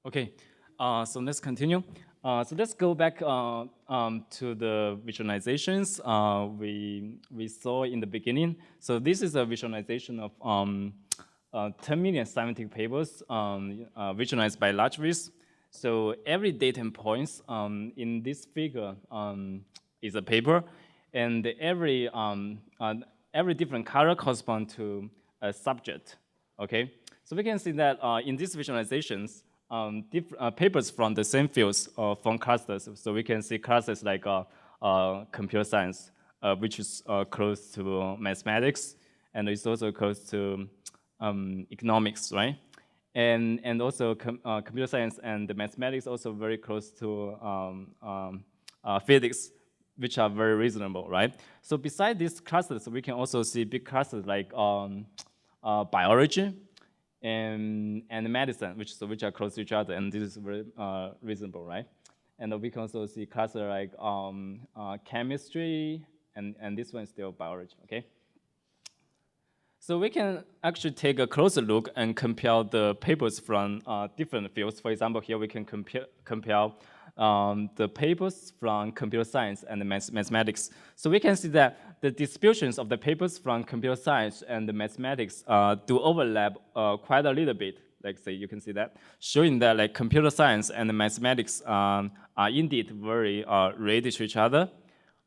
Okay, so let's continue. So let's go back to the visualizations we saw in the beginning. So this is a visualization of 10 million semantic papers visualized by large trees. So every data points in this figure is a paper, and every different color corresponds to a subject. Okay, so we can see that in these visualizations, papers from the same fields from clusters. So we can see clusters like computer science, which is close to mathematics, and it's also close to economics, right? And also computer science and the mathematics also very close to physics, which are very reasonable, right? So beside these clusters, we can also see big clusters like biology and medicine, which are close to each other, and this is very reasonable, right? And we can also see clusters like chemistry, and this one is still biology, okay? So we can actually take a closer look and compare the papers from different fields. For example, here we can compare the papers from computer science and the mathematics. So we can see that the distributions of the papers from computer science and the mathematics do overlap quite a little bit. Like say, you can see that, showing that like computer science and the mathematics are indeed very related to each other.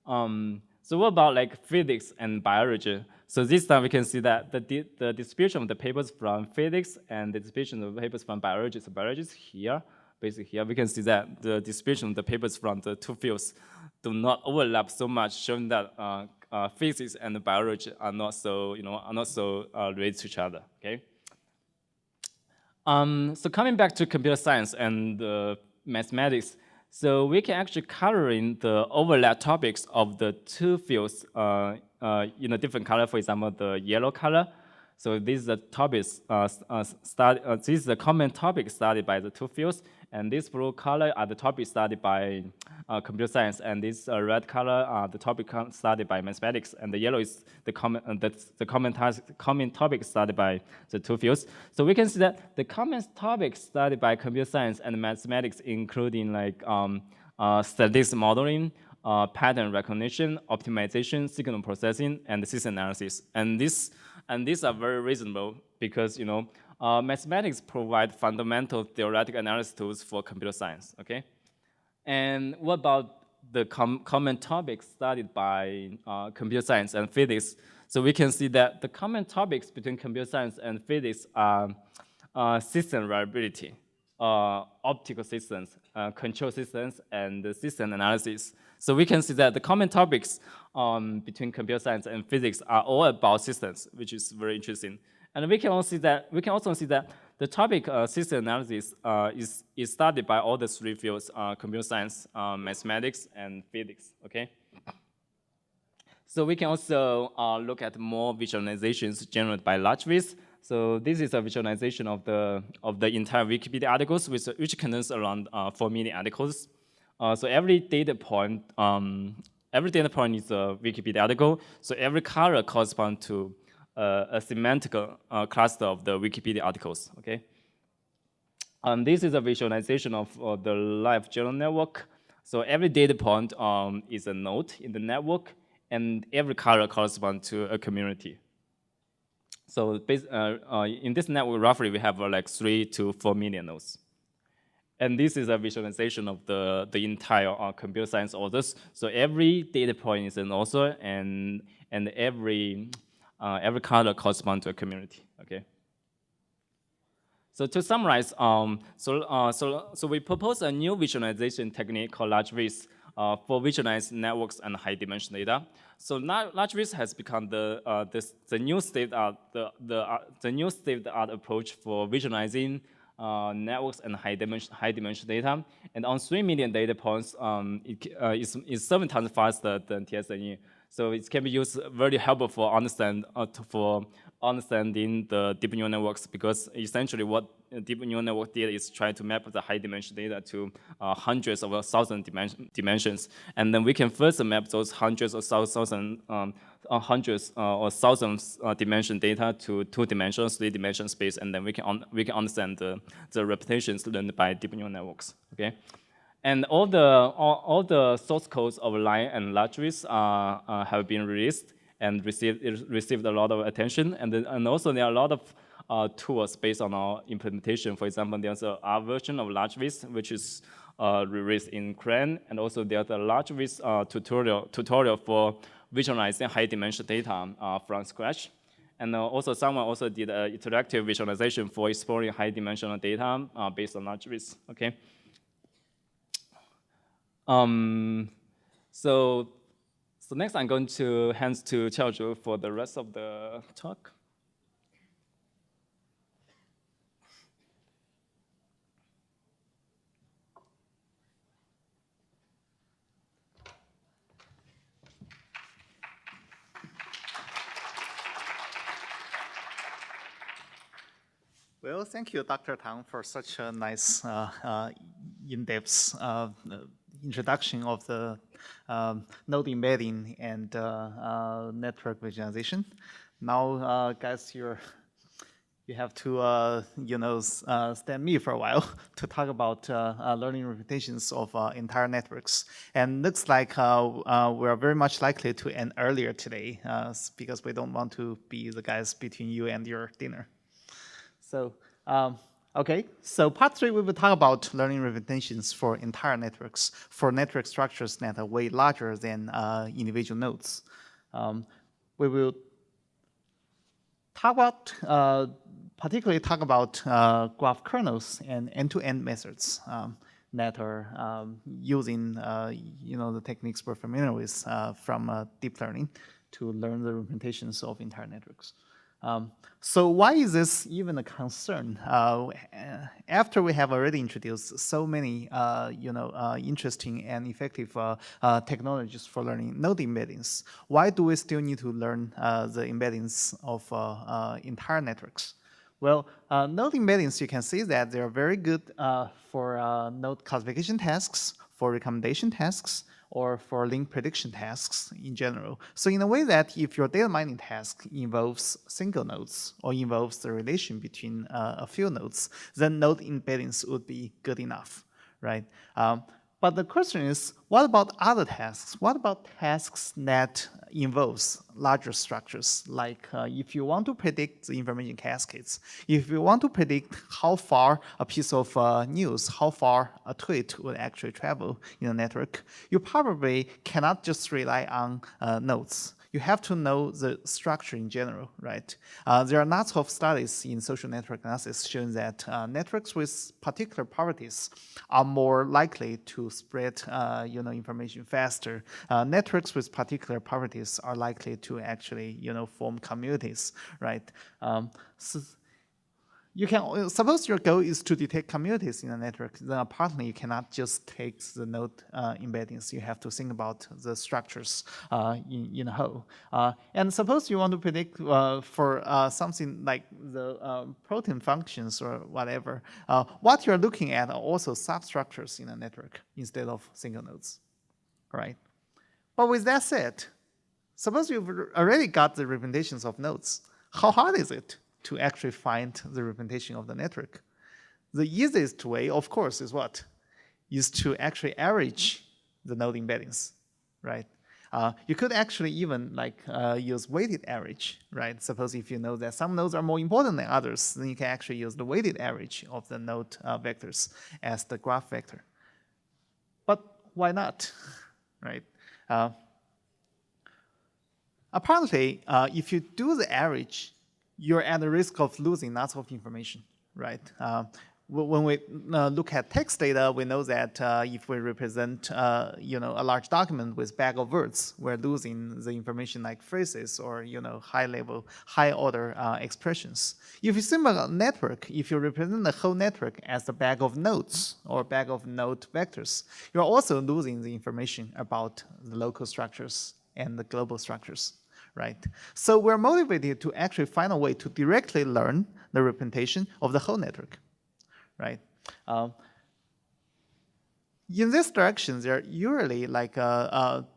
So what about like physics and biology? So this time we can see that the distribution of the papers from physics and the distribution of the papers from biology. So biology is here. Basically here we can see that the distribution of the papers from the two fields do not overlap so much, showing that physics and biology are not so related to each other. Okay. So coming back to computer science and mathematics, so we can actually color in the overlap topics of the two fields in a different color. For example, the yellow color. So this is the topics this is the common topic studied by the two fields, and this blue color are the topics studied by computer science, and this red color are the topic studied by mathematics, and the yellow is the common topic studied by the two fields. So we can see that the common topics studied by computer science and mathematics, including like statistics modeling, pattern recognition, optimization, signal processing, and system analysis. And these are very reasonable because mathematics provide fundamental theoretical analysis tools for computer science. Okay, and what about the common topics studied by computer science and physics? So we can see that the common topics between computer science and physics are system reliability, optical systems, control systems, and the system analysis. So we can see that the common topics between computer science and physics are all about systems, which is very interesting. And we can also see that the topic system analysis is studied by all the three fields: computer science, mathematics, and physics. Okay. So we can also look at more visualizations generated by large trees. So this is a visualization of the entire Wikipedia articles, which contains around 4 million articles. So every data point is a Wikipedia article. So every color corresponds to a semantic cluster of the Wikipedia articles. Okay. This is a visualization of the live journal network. So every data point is a node in the network, and every color corresponds to a community. So in this network, roughly we have like 3 to 4 million nodes. And this is a visualization of the entire computer science authors. So every data point is an author, and every color corresponds to a community. Okay. So to summarize, so we propose a new visualization technique called large trees for visualized networks and high-dimension data. So large trees has become the new state-of-the-art approach for visualizing networks and high-dimension data. And on 3 million data points, it is 7 times faster than TSNE. So it can be used very helpful for understanding the deep neural networks, because essentially what deep neural network did is try to map the high dimension data to hundreds of 1,000 dimensions, and then we can first map those hundreds or thousands dimension data to 2-dimensional, 3-dimensional space, and then we can understand the repetitions learned by deep neural networks. Okay. And all the source codes of line and larges have been released and received a lot of attention. And also there are a lot of tools based on our implementation. For example, there's a R version of large-width, which is released in CRAN, and also there's a large-width tutorial for visualizing high-dimensional data from scratch. And also someone also did an interactive visualization for exploring high-dimensional data based on large-width. Okay. So next I'm going to hand to Qiaozhu for the rest of the talk. Well, thank you, Dr. Tang, for such a nice, in-depth introduction of the node embedding and network visualization. Now, guys, you have to, stand me for a while to talk about learning representations of entire networks. And looks like we're very much likely to end earlier today because we don't want to be the guys between you and your dinner. So, okay, so part 3, we will talk about learning representations for entire networks, for network structures that are way larger than individual nodes. We will talk about, particularly talk about graph kernels and end-to-end methods that are using, the techniques we're familiar with from deep learning to learn the representations of entire networks. So why is this even a concern? After we have already introduced so many, interesting and effective technologies for learning node embeddings, why do we still need to learn the embeddings of entire networks? Well, node embeddings, you can see that they are very good for node classification tasks, for recommendation tasks, or for link prediction tasks in general. So in a way that if your data mining task involves single nodes or involves the relation between a few nodes, then node embeddings would be good enough, right? But the question is, what about other tasks? What about tasks that involves larger structures? Like if you want to predict the information cascades, if you want to predict how far a piece of news, how far a tweet would actually travel in a network, you probably cannot just rely on nodes. You have to know the structure in general, right? There are lots of studies in social network analysis showing that networks with particular properties are more likely to spread, information faster. Networks with particular properties are likely to actually, form communities, right? So you can suppose your goal is to detect communities in a network. Then apparently you cannot just take the node embeddings. You have to think about the structures in a whole. And suppose you want to predict for something like the protein functions or whatever. What you're looking at are also substructures in a network instead of single nodes, right? But with that said, suppose you've already got the representations of nodes. How hard is it to actually find the representation of the network? The easiest way, of course, is what? Is to actually average the node embeddings, right? You could actually even use weighted average, right? Suppose if you know that some nodes are more important than others, then you can actually use the weighted average of the node vectors as the graph vector. But why not, right? Apparently, if you do the average, you're at the risk of losing lots of information, right? When we look at text data, we know that if we represent, a large document with bag of words, we're losing the information like phrases or, high-level, high-order expressions. If you think about a network, if you represent the whole network as a bag of nodes or bag of node vectors, you're also losing the information about the local structures and the global structures, right? So we're motivated to actually find a way to directly learn the representation of the whole network, right? In this direction, there are usually like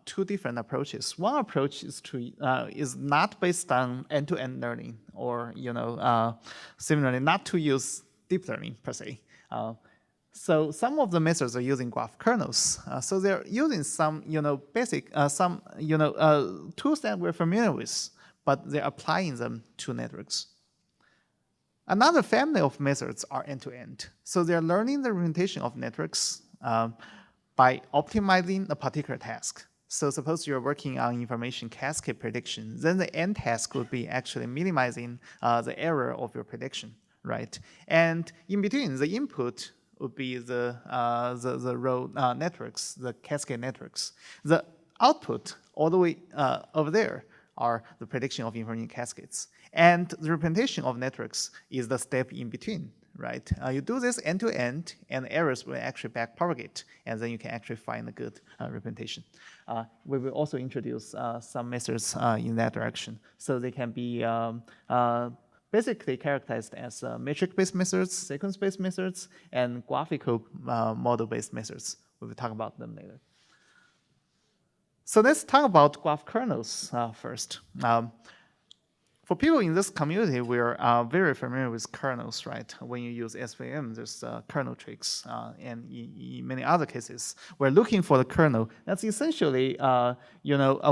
two different approaches. One approach is not based on end-to-end learning, or similarly, not to use deep learning per se. So some of the methods are using graph kernels. So they're using some basic tools that we're familiar with, but they're applying them to networks. Another family of methods are end-to-end. So they're learning the representation of networks by optimizing a particular task. So suppose you're working on information cascade prediction, then the end task would be actually minimizing the error of your prediction, right? And in between, the input would be the row networks, the cascade networks. The output all the way over there are the prediction of information cascades. And the representation of networks is the step in between, right? You do this end to end, and errors will actually backpropagate, and then you can actually find a good representation. We will also introduce some methods in that direction. So they can be basically characterized as metric-based methods, sequence-based methods, and graphical model-based methods. We will talk about them later. So let's talk about graph kernels first. For people in this community, we're very familiar with kernels, right? When you use SVM, there's kernel tricks, and in many other cases, we're looking for the kernel. That's essentially, a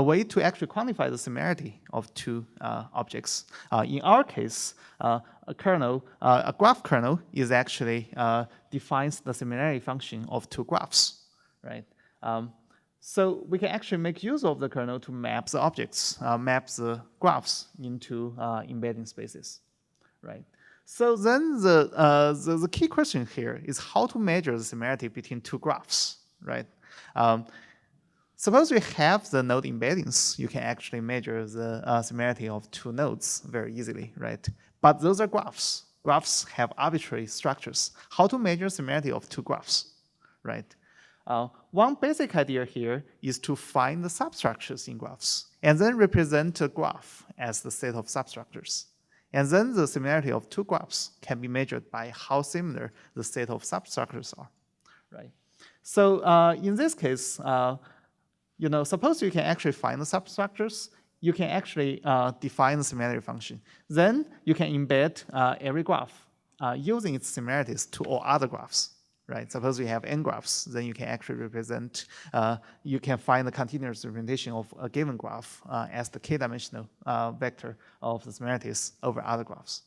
way to actually quantify the similarity of two objects. In our case, a graph kernel is actually defines the similarity function of two graphs, right? So we can actually make use of the kernel to map the objects, map the graphs into embedding spaces, right? So then the key question here is how to measure the similarity between two graphs, right? Suppose we have the node embeddings, you can actually measure the similarity of two nodes very easily, right? But those are graphs. Graphs have arbitrary structures. How to measure similarity of two graphs, right? One basic idea here is to find the substructures in graphs and then represent a graph as the set of substructures. And then the similarity of two graphs can be measured by how similar the set of substructures are, right? So in this case, suppose you can actually find the substructures, you can actually define the similarity function. Then you can embed every graph using its similarities to all other graphs. Right. Suppose you have n graphs, then you can actually represent, you can find the continuous representation of a given graph as the k-dimensional vector of the similarities over other graphs.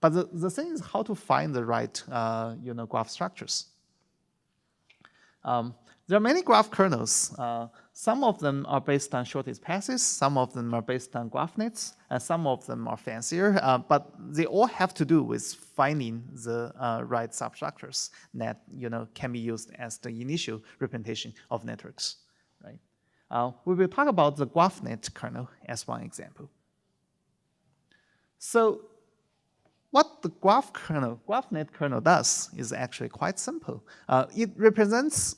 But the thing is how to find the right, graph structures. There are many graph kernels. Some of them are based on shortest passes, some of them are based on graph nets, and some of them are fancier, but they all have to do with finding the right substructures that can be used as the initial representation of networks, right? We will talk about the GraphNet kernel as one example. So what the GraphNet kernel does is actually quite simple. It represents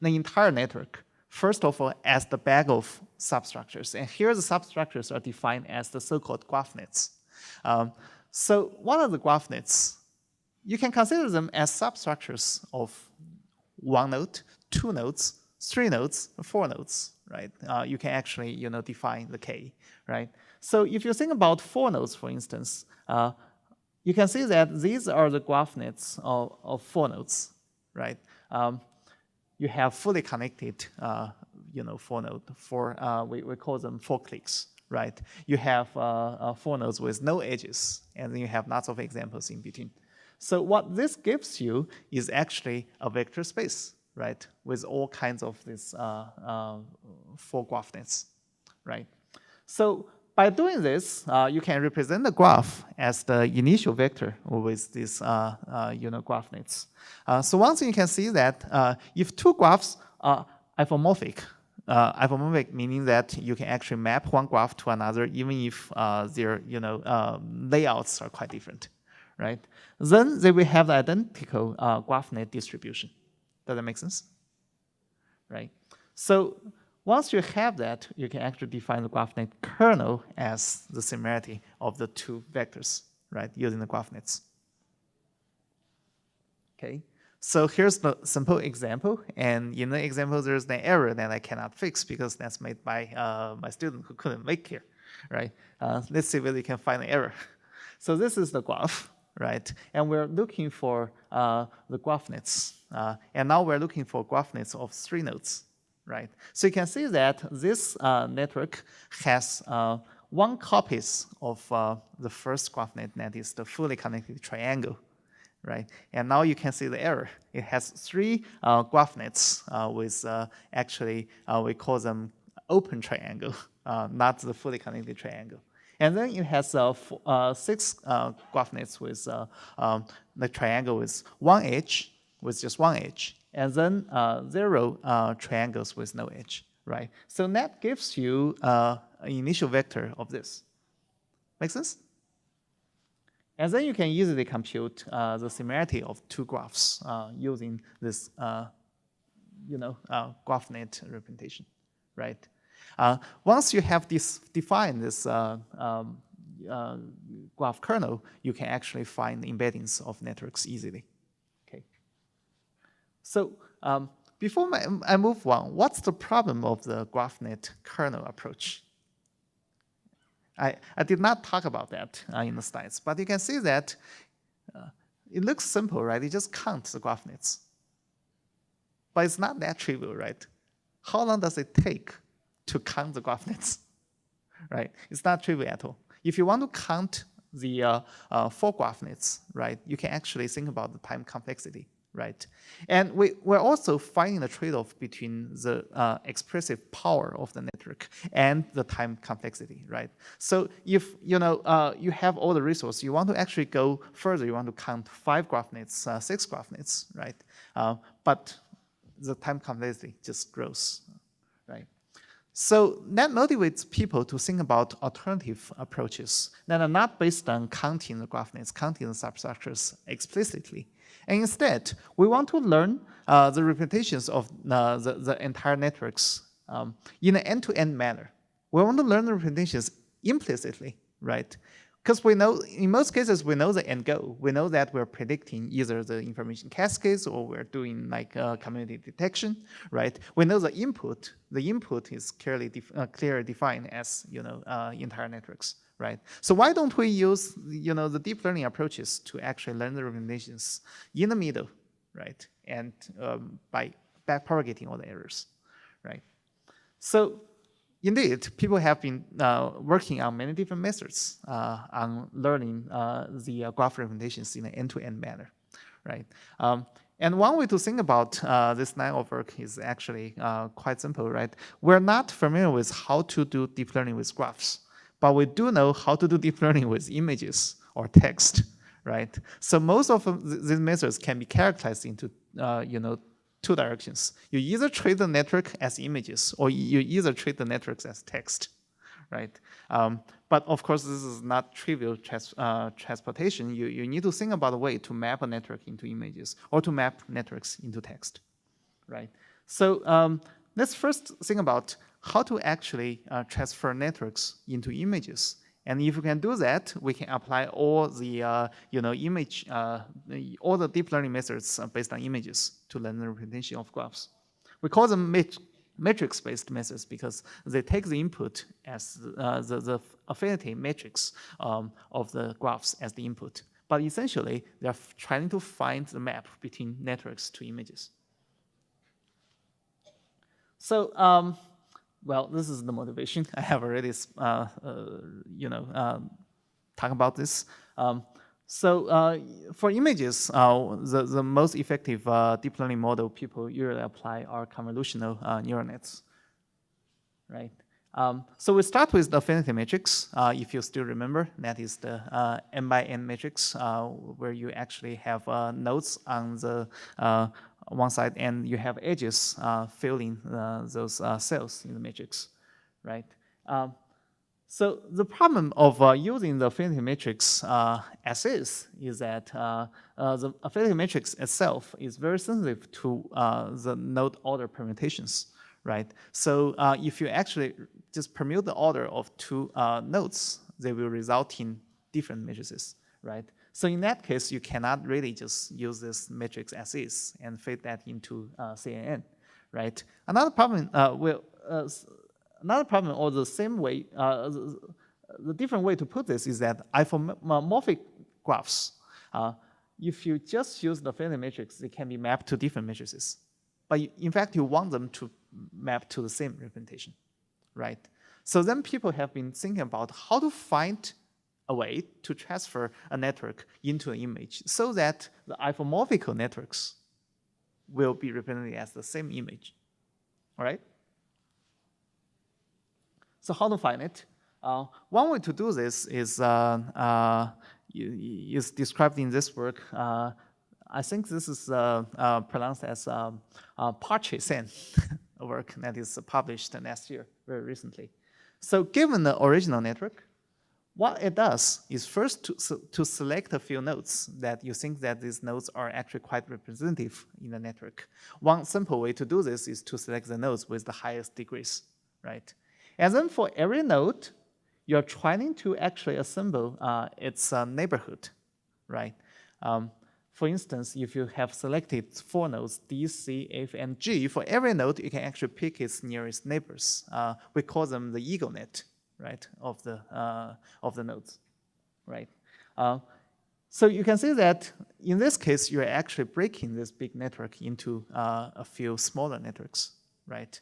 the entire network, first of all, as the bag of substructures. And here the substructures are defined as the so-called graph nets. So what are the graph nets? You can consider them as substructures of one node, two nodes, three nodes, four nodes, right? You can actually define the K, right? So if you think about four nodes, for instance, you can see that these are the graph nets of four nodes, right? You have fully connected, four node. We call them four cliques, right? You have four nodes with no edges, and then you have lots of examples in between. So what this gives you is actually a vector space, right, with all kinds of these four graph nets, right? So by doing this, you can represent the graph as the initial vector with these graph nets. So one thing you can see that if two graphs are isomorphic, isomorphic meaning that you can actually map one graph to another even if their layouts are quite different, right? Then they will have the identical graph net distribution. Does that make sense? Right. So Once you have that, you can actually define the GraphNet kernel as the similarity of the two vectors, right, using the GraphNets. Okay, so here's the simple example, and in the example, there's an error that I cannot fix because that's made by my student who couldn't make here, right? Let's see whether you can find the error. So this is the graph, right? And we're looking for the GraphNets, and now we're looking for GraphNets of 3 nodes. Right. So you can see that this network has 1 copies of the first GraphNet, that is the fully connected triangle, right? And now you can see the error. It has 3 GraphNets with actually we call them open triangle, not the fully connected triangle. And then it has 6 GraphNets with the triangle with 1 edge, with just 1 edge. And then 0 triangles with no edge, right? So that gives you an initial vector of this. Make sense? And then you can easily compute the similarity of 2 graphs using this, GraphNet representation, right? Once you have defined this graph kernel, you can actually find embeddings of networks easily. So before I move on, what's the problem of the GraphNet kernel approach? I did not talk about that in the slides, but you can see that it looks simple, right? You just count the GraphNets. But it's not that trivial, right? How long does it take to count the GraphNets? Right? It's not trivial at all. If you want to count the 4 GraphNets, right, you can actually think about the time complexity. Right, and we're also finding a trade-off between the expressive power of the network and the time complexity. Right, so if you have all the resources, you want to actually go further. You want to count 5 GraphNets, 6 GraphNets, right? But the time complexity just grows. Right. So that motivates people to think about alternative approaches that are not based on counting the GraphNets, counting the substructures explicitly. And instead, we want to learn the representations of the entire networks in an end-to-end manner. We want to learn the representations implicitly, right? Because we know, in most cases, we know the end goal. We know that we're predicting either the information cascades or we're doing like community detection, right? We know the input. The input is clearly defined as entire networks, right? So why don't we use the deep learning approaches to actually learn the representations in the middle, right? And by backpropagating all the errors, right? So indeed, people have been working on many different methods on learning the graph representations in an end-to-end manner, right? And one way to think about this line of work is actually quite simple, right? We're not familiar with how to do deep learning with graphs, but we do know how to do deep learning with images or text, right? So most of these methods can be characterized into, 2 directions. You either treat the network as images, or you either treat the networks as text, right? But of course, this is not trivial transportation. You need to think about a way to map a network into images, or to map networks into text, right? So let's first think about how to actually transfer networks into images. And if we can do that, we can apply all the all the deep learning methods based on images to learn the representation of graphs. We call them matrix-based methods because they take the input as the affinity matrix of the graphs as the input. But essentially, they're trying to find the map between networks to images. So well, this is the motivation. I have already, talked about this. For images, the most effective deep learning model people usually apply are convolutional neural nets, right? So we start with the affinity matrix. If you still remember, that is the n by n matrix, where you actually have nodes on the one side, and you have edges filling those cells in the matrix, right? So the problem of using the affinity matrix as is that the affinity matrix itself is very sensitive to the node order permutations, right? So if you actually just permute the order of two nodes, they will result in different matrices, right? So in that case, you cannot really just use this matrix as is and fit that into CNN, right? Another problem or the same way, the different way to put this is that isomorphic graphs, if you just use the Affinity matrix, they can be mapped to different matrices. But in fact, you want them to map to the same representation, right? So then people have been thinking about how to find a way to transfer a network into an image so that the isomorphic networks will be represented as the same image, all right? So how to find it? One way to do this is described in this work. I think this is pronounced as Parche-Sen, a work that is published last year, very recently. So given the original network, what it does is first to select a few nodes that you think that these nodes are actually quite representative in the network. One simple way to do this is to select the nodes with the highest degrees, right? And then for every node, you're trying to actually assemble its neighborhood, right? For instance, if you have selected 4 nodes, D, C, F, and G, for every node, you can actually pick its nearest neighbors. We call them the EagleNet, right, of the nodes, right? So you can see that in this case, you're actually breaking this big network into a few smaller networks, right?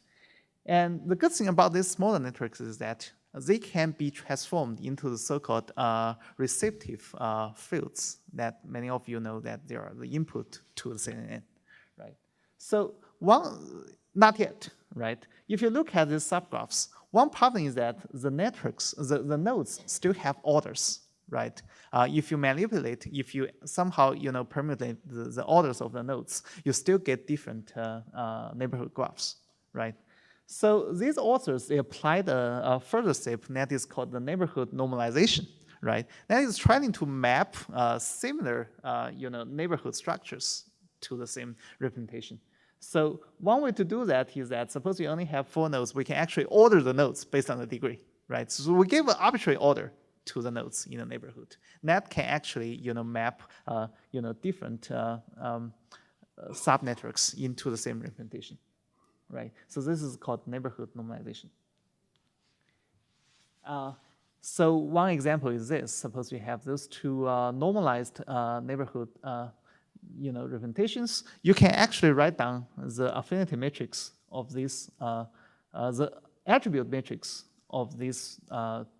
And the good thing about these smaller networks is that they can be transformed into the so-called receptive fields that many of you know that they are the input to the CNN, right? So not yet, right? If you look at these subgraphs, one problem is that the networks, the nodes still have orders, right? If you manipulate, if you somehow permutate the orders of the nodes, you still get different neighborhood graphs, right? So these authors, they applied a further step that is called the neighborhood normalization, right? That is trying to map similar neighborhood structures to the same representation. So one way to do that is that suppose you only have 4 nodes, we can actually order the nodes based on the degree, right? So we give an arbitrary order to the nodes in the neighborhood. That can actually map different subnetworks into the same representation. Right, so this is called neighborhood normalization. So one example is this. Suppose we have those 2 normalized neighborhood representations. You can actually write down the affinity matrix of this, the attribute matrix of these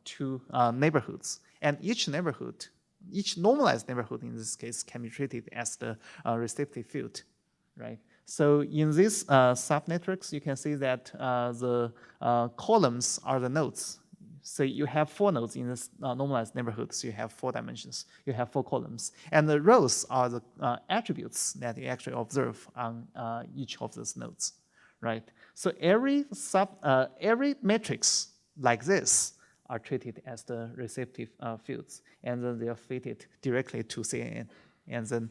2 neighborhoods. And each neighborhood, each normalized neighborhood in this case, can be treated as the receptive field, right? So in these subnetworks, you can see that the columns are the nodes. So you have 4 nodes in this normalized neighborhood, so you have 4 dimensions. You have 4 columns. And the rows are the attributes that you actually observe on each of those nodes, right? So every matrix like this are treated as the receptive fields, and then they are fitted directly to CNN, and then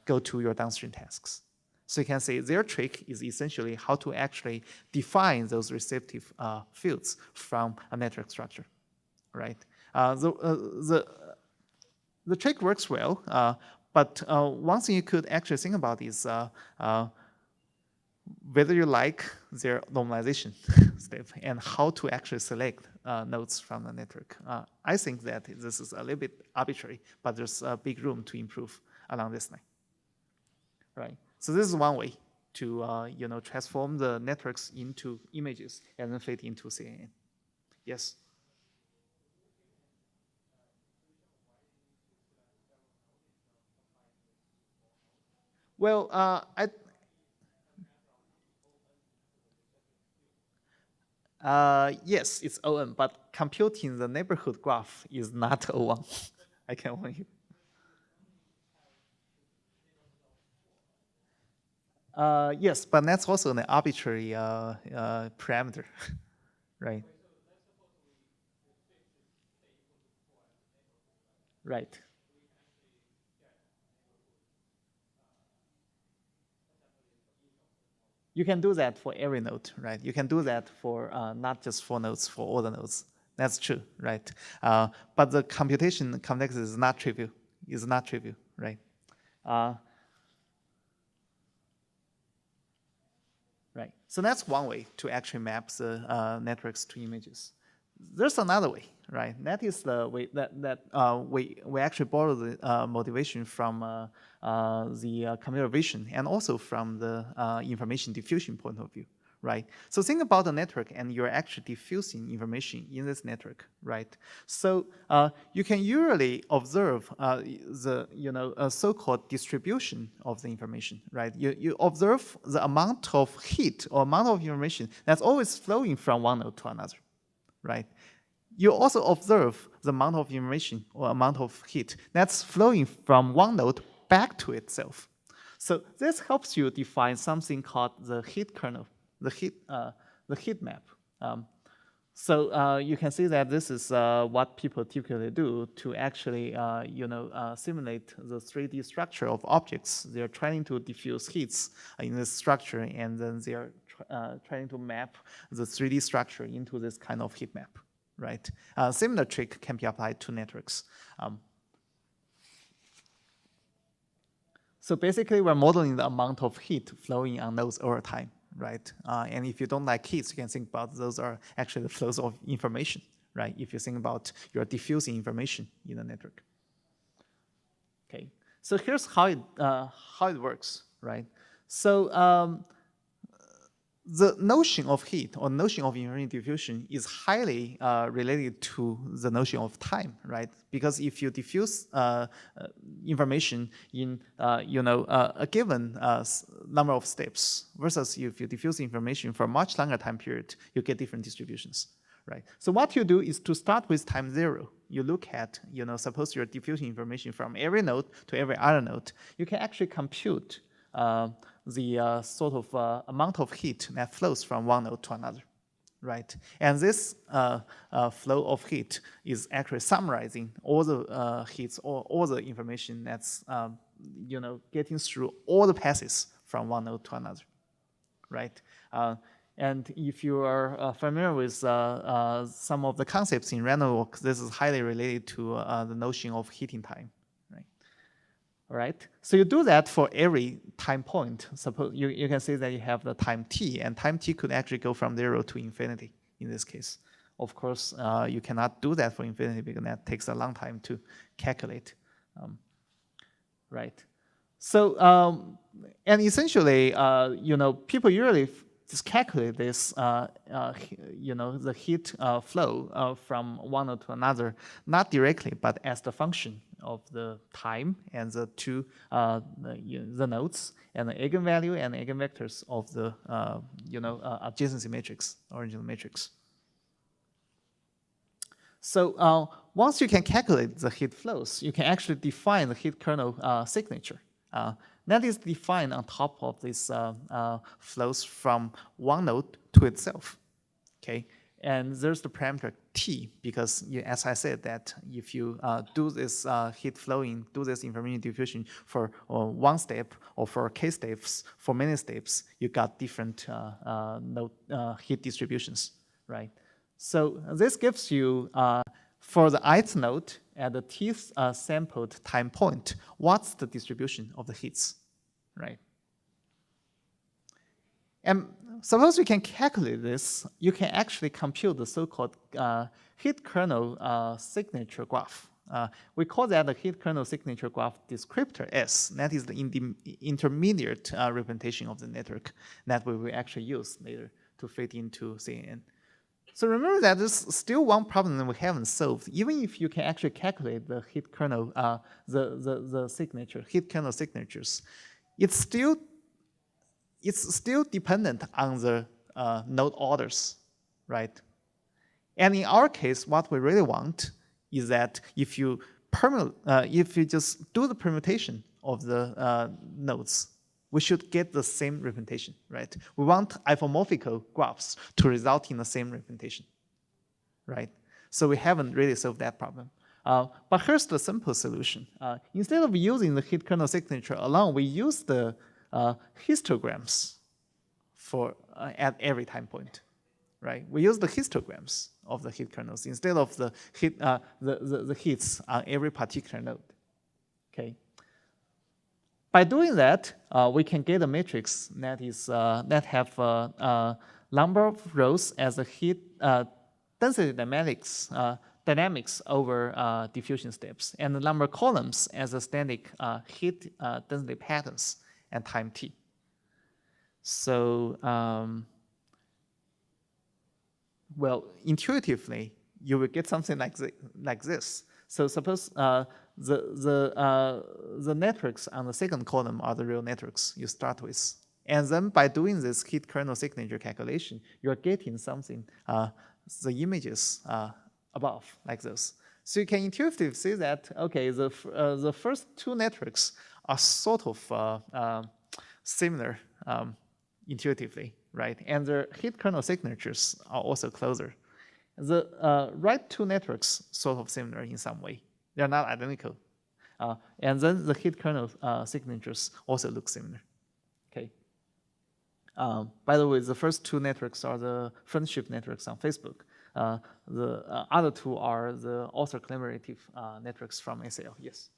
go to your downstream tasks. So you can see their trick is essentially how to actually define those receptive fields from a network structure, right? The trick works well, but one thing you could actually think about is whether you like their normalization step and how to actually select nodes from the network. I think that this is a little bit arbitrary, but there's a big room to improve along this line, right? So this is one way to transform the networks into images and then fit into CNN. Yes. Well, yes, it's ON, but computing the neighborhood graph is not ON. I can warn you. Yes, but that's also an arbitrary parameter, right? Right. You can do that for every node, right? You can do that for not just for nodes, for all the nodes. That's true, right? But the computation complexity is not trivial. It's not trivial, right? Right. So that's one way to actually map the networks to images. There's another way, right? That is the way that we actually borrow the motivation from the computer vision and also from the information diffusion point of view, right? So think about the network and you're actually diffusing information in this network, right? So you can usually observe the so-called distribution of the information, right? You observe the amount of heat or amount of information that's always flowing from one node to another, right? You also observe the amount of information or amount of heat that's flowing from one node back to itself. So this helps you define something called the heat kernel, the heat map. So you can see that this is what people typically do to actually simulate the 3D structure of objects. They're trying to diffuse heats in this structure, and then they're trying to map the 3D structure into this kind of heat map, right? Similar trick can be applied to networks. So basically, we're modeling the amount of heat flowing on nodes over time, right? And if you don't like heats, you can think about those are actually the flows of information, right? If you think about you're diffusing information in the network. Okay, so here's how it works, right? So the notion of heat or notion of information diffusion is highly related to the notion of time, right? Because if you diffuse information in a given number of steps versus if you diffuse information for a much longer time period, you get different distributions, right? So what you do is to start with time 0. You look at, suppose you're diffusing information from every node to every other node. You can actually compute the sort of amount of heat that flows from one node to another, right? And this flow of heat is actually summarizing all the heats or all the information that's getting through all the passes from one node to another, right? And if you are familiar with some of the concepts in random walk, this is highly related to the notion of heating time. All right, so you do that for every time point. Suppose you can say that you have the time t, and time t could actually go from 0 to infinity in this case. Of course, you cannot do that for infinity because that takes a long time to calculate. Right. So, and essentially, people usually just calculate this, the heat flow from one node to another, not directly, but as the function of the time and the two the nodes and the eigenvalue and eigenvectors of the adjacency matrix, original matrix. So once you can calculate the heat flows, you can actually define the heat kernel signature. That is defined on top of these flows from one node to itself. Okay. And there's the parameter T, because as I said, that if you do this heat flowing, do this information diffusion for one step or for k steps, for many steps, you got different node heat distributions, right? So this gives you, for the ith node at the tth sampled time point, what's the distribution of the heats, right? And suppose you can calculate this, you can actually compute the so-called heat kernel signature graph. We call that the heat kernel signature graph descriptor S. That is the intermediate representation of the network that we will actually use later to fit into CNN. So remember that there's still one problem that we haven't solved. Even if you can actually calculate the heat kernel, the signature, heat kernel signatures, it's still dependent on the node orders, right? And in our case, what we really want is that if you just do the permutation of the nodes, we should get the same representation, right? We want isomorphical graphs to result in the same representation, right? So we haven't really solved that problem. But here's the simple solution. Instead of using the heat kernel signature alone, we use the histograms for at every time point, right? We use the histograms of the hit kernels instead of the hits on every particular node. Okay. By doing that, we can get a matrix that is that have number of rows as a hit density dynamics over diffusion steps, and the number of columns as a static hit density patterns and time t. So, well, intuitively, you will get something like this. So suppose the networks on the second column are the real networks you start with. And then by doing this hit kernel signature calculation, you're getting something, the images above, like this. So you can intuitively see that, okay, the first two networks are sort of similar intuitively, right? And their hit kernel signatures are also closer. The right two networks sort of similar in some way. They're not identical. And then the hit kernel signatures also look similar. Okay. By the way, the first two networks are the friendship networks on Facebook. The other two are the author collaborative networks from ACL. Yes.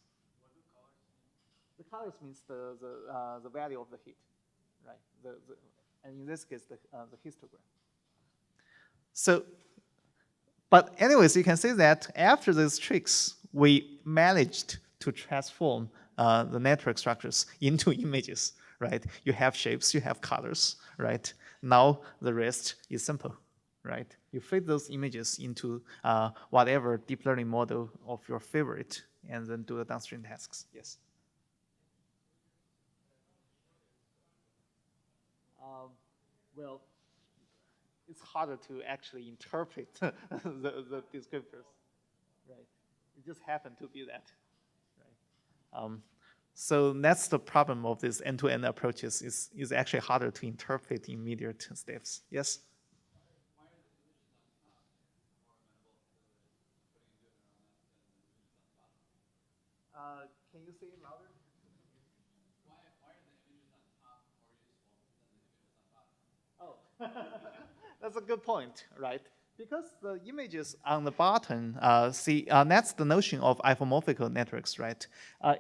The colors means the value of the hit, right? And in this case, the histogram. So, but anyways, you can see that after these tricks, we managed to transform the network structures into images, right? You have shapes, you have colors, right? Now the rest is simple, right? You fit those images into whatever deep learning model of your favorite, and then do the downstream tasks. Yes. Well, it's harder to actually interpret the descriptors, right? It just happened to be that, right? So that's the problem of this end-to-end approaches is actually harder to interpret in immediate steps. Yes? Can you say it louder? That's a good point, right? Because the images on the bottom, that's the notion of isomorphic networks, right?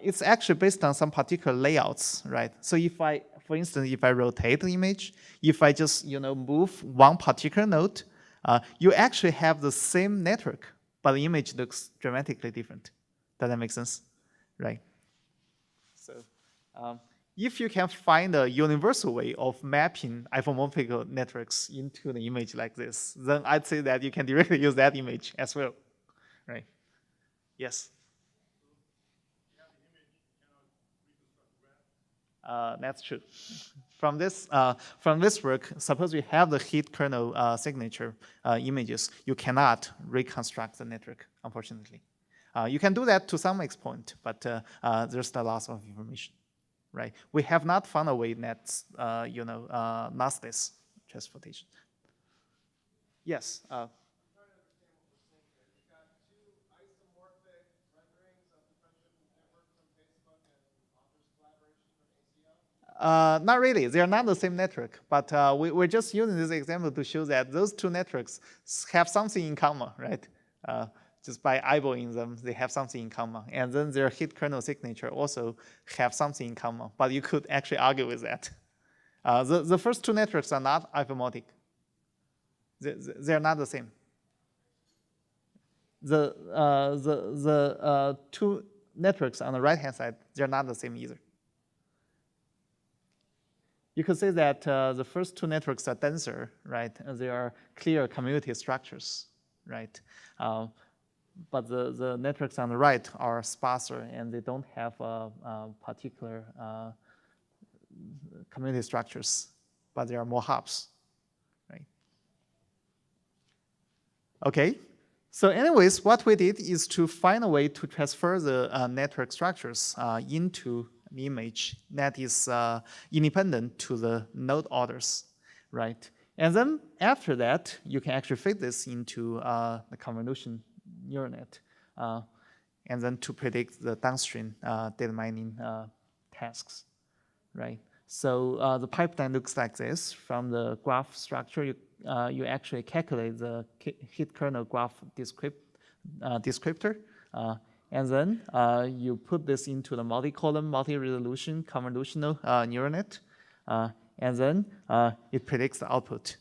It's actually based on some particular layouts, right? So if for instance, if I rotate the image, if I just move one particular node, you actually have the same network, but the image looks dramatically different. Does that make sense, right? So. If you can find a universal way of mapping isomorphic networks into the image like this, then I'd say that you can directly use that image as well, right? Yes? That's true. From this work, suppose we have the hit kernel signature images, you cannot reconstruct the network, unfortunately. You can do that to some extent, but there's the loss of information. Right, we have not found a way that's lossless transportation. Yes. Not really. They are not the same network, but we're just using this example to show that those two networks have something in common, right? Just by eyeballing them, they have something in common. And then their hit kernel signature also have something in common, but you could actually argue with that. The first two networks are not isomorphic. They're not the same. The two networks on the right-hand side, they're not the same either. You could say that the first two networks are denser, right? And they are clear community structures, right? But the networks on the right are sparser, and they don't have particular community structures, but there are more hubs, right? Okay, so anyways, what we did is to find a way to transfer the network structures into an image that is independent to the node orders, right? And then after that, you can actually fit this into the convolution neural net, and then to predict the downstream data mining tasks, right? So the pipeline looks like this. From the graph structure, you actually calculate the hit kernel graph descriptor. And then you put this into the multi-column, multi-resolution convolutional neural net. And then it predicts the output.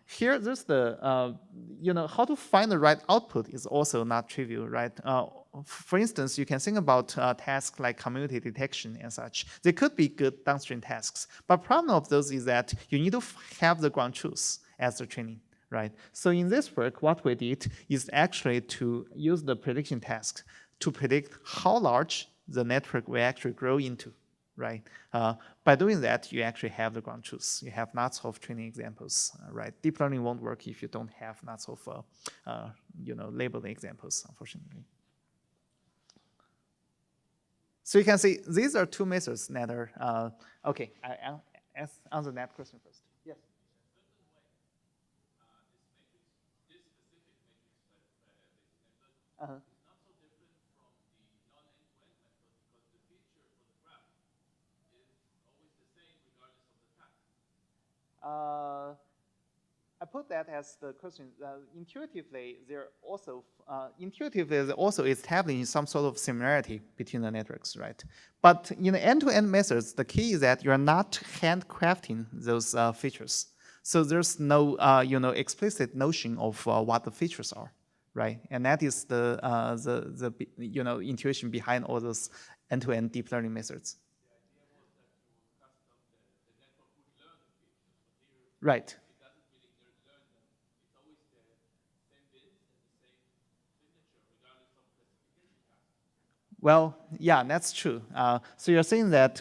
Here, there's the, how to find the right output is also not trivial, right? For instance, you can think about tasks like community detection and such. They could be good downstream tasks. But problem of those is that you need to have the ground truth as the training, right? So in this work, what we did is actually to use the prediction task to predict how large the network will actually grow into, right? By doing that, you actually have the ground truth. You have lots of training examples, right? Deep learning won't work if you don't have lots of, labeled examples, unfortunately. So you can see these are two methods that are, okay, I'll answer that question first. Yes. Uh-huh. I put that as the question. Intuitively, they're also establishing some sort of similarity between the networks, right? But in the end-to-end methods, the key is that you're not handcrafting those features. So there's no explicit notion of what the features are, right? And that is the intuition behind all those end-to-end deep learning methods. Right. Well, yeah, that's true. So you're saying that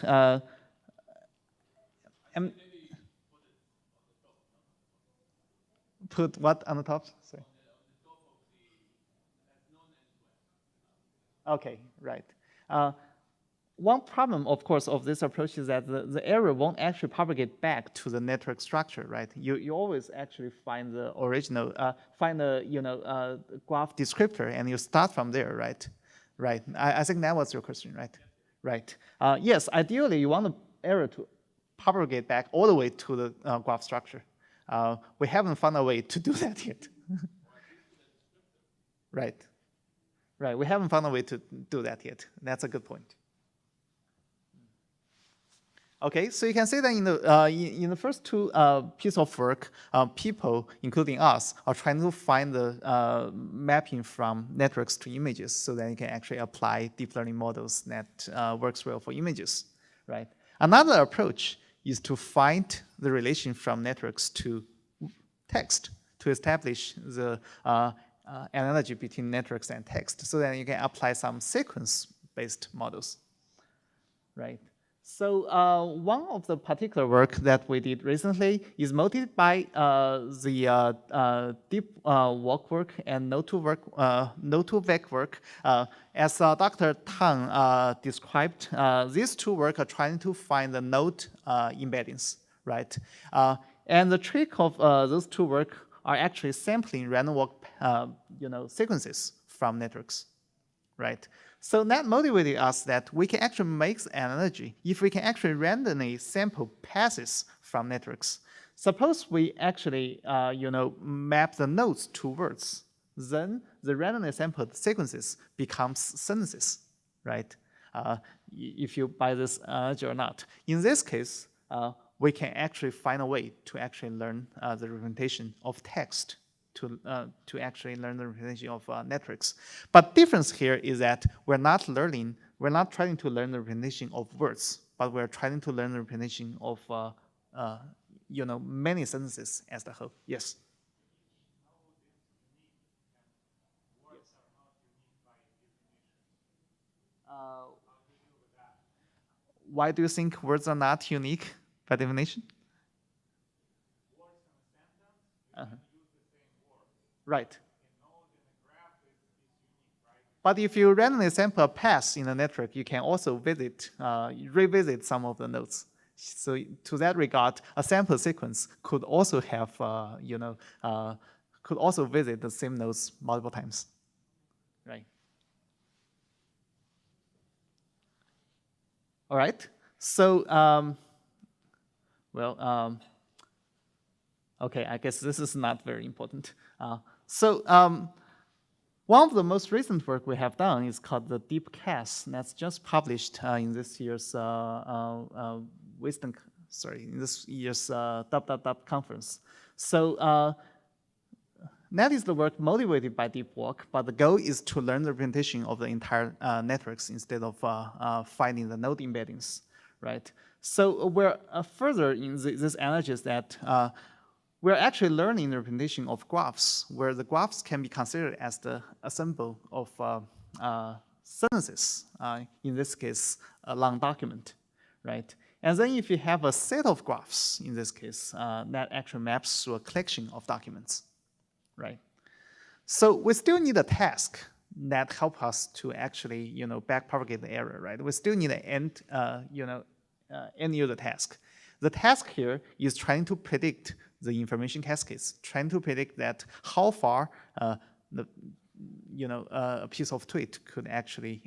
put what on the top? Sorry. Okay, right. One problem, of course, of this approach is that the error won't actually propagate back to the network structure, right? You always actually find the original, find the graph descriptor, and you start from there, right? Right. I think that was your question, right? Right. Yes. Ideally, you want the error to propagate back all the way to the graph structure. We haven't found a way to do that yet. Right. Right. We haven't found a way to do that yet. That's a good point. Okay, so you can see that in the first two pieces of work, people, including us, are trying to find the mapping from networks to images so that you can actually apply deep learning models that works well for images, right? Another approach is to find the relation from networks to text to establish the analogy between networks and text so that you can apply some sequence-based models, right? So one of the particular work that we did recently is motivated by the deep walk work and Node2Vec work. As Dr. Tang described, these two work are trying to find the node embeddings, right? And the trick of those two work are actually sampling random walk sequences from networks, right? So that motivated us that we can actually make an analogy if we can actually randomly sample passes from networks. Suppose we actually map the nodes to words, then the randomly sampled sequences becomes sentences, right? If you buy this analogy or not. In this case, we can actually find a way to actually learn the representation of text to actually learn the representation of networks. But difference here is that we're not trying to learn the representation of words, but we're trying to learn the representation of many sentences as the whole. Yes. Why do you think words are not unique by definition? Right. But if you randomly sample a path in a network, you can also revisit some of the nodes. So to that regard, a sample sequence could also have, could also visit the same nodes multiple times, right? All right. So Well, okay, I guess this is not very important. One of the most recent work we have done is called the Deepcast. That's just published in this year's conference. So that is the work motivated by deep work, but the goal is to learn the representation of the entire networks instead of finding the node embeddings, right? So we're further in this analysis that we're actually learning the representation of graphs, where the graphs can be considered as the assemble of sentences, in this case, a long document, right? And then if you have a set of graphs, in this case, that actually maps to a collection of documents, right? So we still need a task that help us to actually, backpropagate the error, right? We still need an end user task. The task here is trying to predict the information cascades, trying to predict that how far a piece of tweet could actually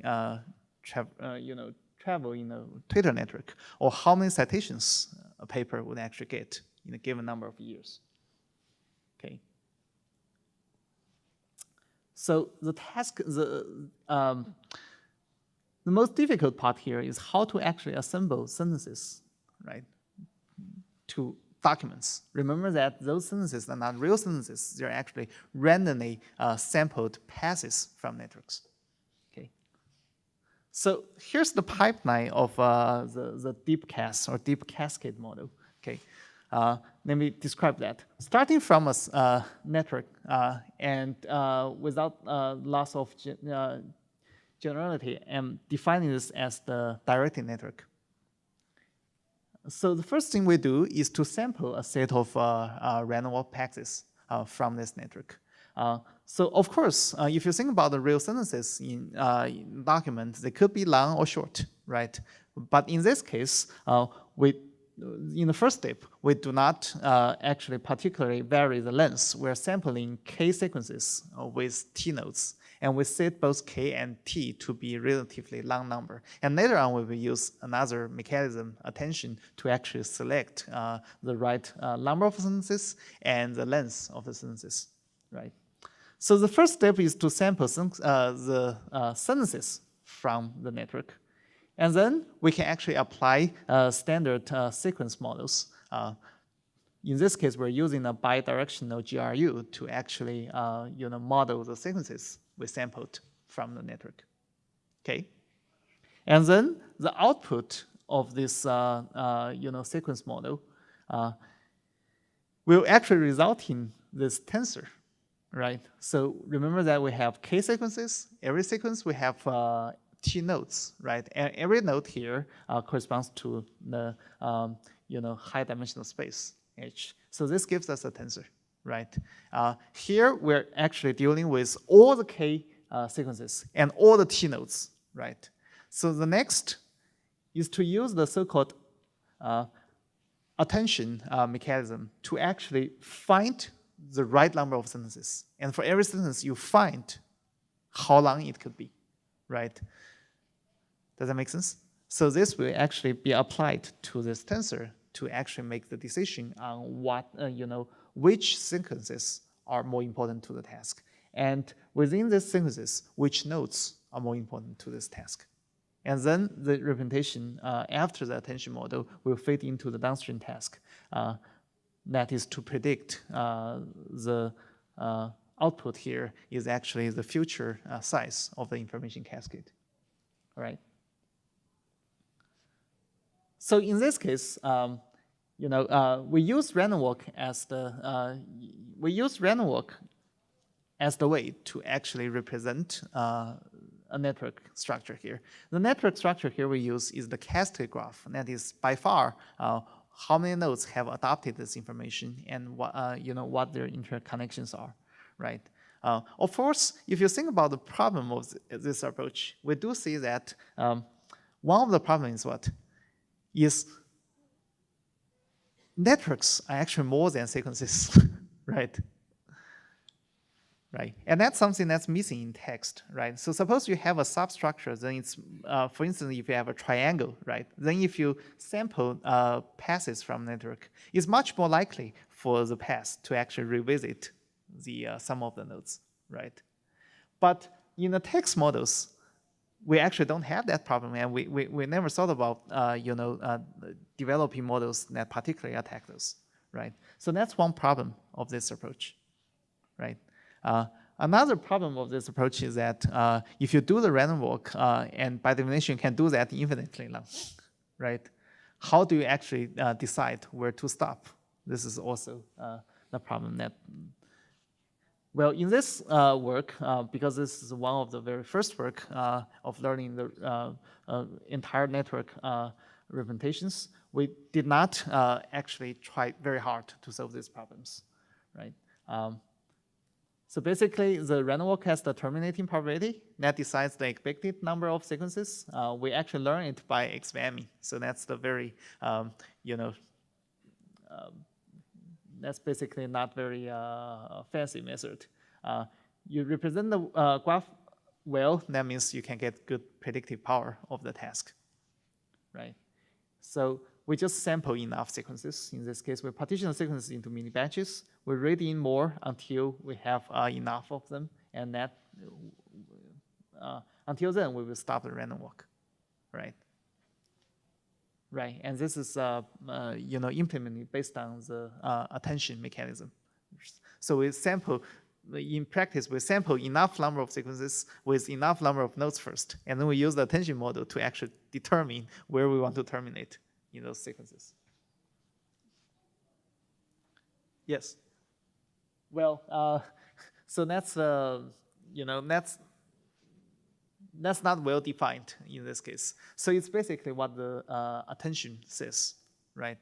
travel in a Twitter network, or how many citations a paper would actually get in a given number of years. Okay. So the task, the most difficult part here is how to actually assemble sentences, right, to documents. Remember that those sentences are not real sentences. They're actually randomly sampled passes from networks. Okay. So here's the pipeline of the Deepcast or deep cascade model. Okay. Let me describe that. Starting from a network and without loss of generality, and defining this as the directed network. So the first thing we do is to sample a set of random walk passes from this network. So of course, if you think about the real sentences in documents, they could be long or short, right? But in this case, in the first step, we do not actually particularly vary the length. We're sampling K sequences with T nodes. And we set both K and T to be relatively long number. And later on, we will use another mechanism, attention, to actually select the right number of sentences and the length of the sentences, right? So the first step is to sample the sentences from the network. And then we can actually apply standard sequence models. In this case, we're using a bidirectional GRU to actually model the sequences we sampled from the network. Okay, and then the output of this sequence model will actually result in this tensor, right? So remember that we have K sequences. Every sequence we have T nodes, right? And every node here corresponds to the high-dimensional space H. So this gives us a tensor, right? Here we're actually dealing with all the K sequences and all the T nodes, right? So the next is to use the so-called attention mechanism to actually find the right number of sentences. And for every sentence, you find how long it could be, right? Does that make sense? So this will actually be applied to this tensor to actually make the decision on what, which sequences are more important to the task. And within these sequences, which nodes are more important to this task. And then the representation after the attention model will fit into the downstream task. That is to predict the output here is actually the future size of the information cascade. All right. So in this case, we use random walk as the way to actually represent a network structure here. The network structure here we use is the cascade graph. And that is by far how many nodes have adopted this information and what their interconnections are, right? Of course, if you think about the problem of this approach, we do see that one of the problems is what? Is networks are actually more than sequences, right? right? And that's something that's missing in text, right? So suppose you have a substructure, then it's, for instance, if you have a triangle, right? Then if you sample passes from network, it's much more likely for the pass to actually revisit the sum of the nodes, right? But in the text models, we actually don't have that problem, and we never thought about developing models that particularly attack those, right? So that's one problem of this approach, right? Another problem of this approach is that if you do the random walk, and by definition you can do that infinitely long, right? How do you actually decide where to stop? This is also the problem that. Well, in this work, because this is one of the very first work of learning the entire network representations, we did not actually try very hard to solve these problems, right? So basically, the random walk has the terminating probability that decides the expected number of sequences. We actually learn it by examining. So that's the very, that's basically not very fancy method. You represent the graph well, that means you can get good predictive power of the task, right? So we just sample enough sequences. In this case, we partition the sequences into mini batches. We read in more until we have enough of them, and that until then we will stop the random walk, right? Right, and this is implemented based on the attention mechanism. So we sample. In practice, we sample enough number of sequences with enough number of nodes first, and then we use the attention model to actually determine where we want to terminate in those sequences. Yes. Well, so that's that's not well defined in this case. So it's basically what the attention says, right?